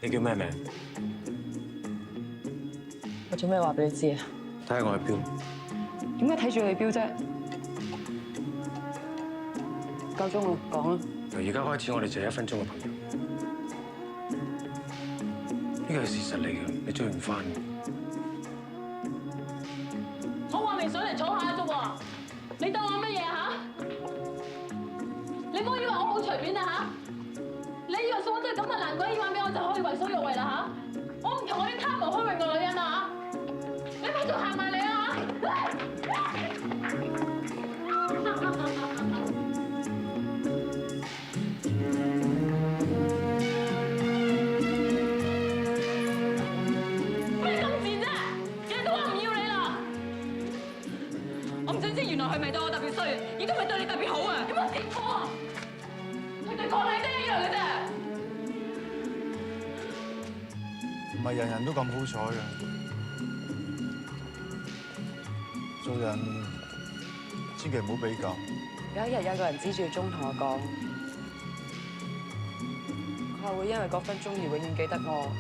你叫咩名？我做咩話俾你知啊？睇下我嘅表。點解睇住你表啫？夠鐘啦，講啦。由而家開始，我哋就係1分鐘嘅朋友。呢個係事實嚟嘅，你追唔翻。我話明上嚟坐下啫喎，你當我乜嘢嚇？你唔好以為我好隨便啊嚇！你以為送咗對咁嘅爛鬼耳環俾我就可以為所欲為啦嚇？我唔同我啲貪慕虛榮嘅女人啊嚇！你快啲行埋嚟啊咩咁賤啫？人都話唔要你啦！我唔想知原來佢咪對我特別衰，亦都咪對你特別好啊！有冇見過啊？佢對個女都一樣嘅啫。唔係人人都咁好彩嘅，做人千祈唔好比較。有一日有個人指住鐘同我講，佢話會因為嗰分鐘而永遠記得我。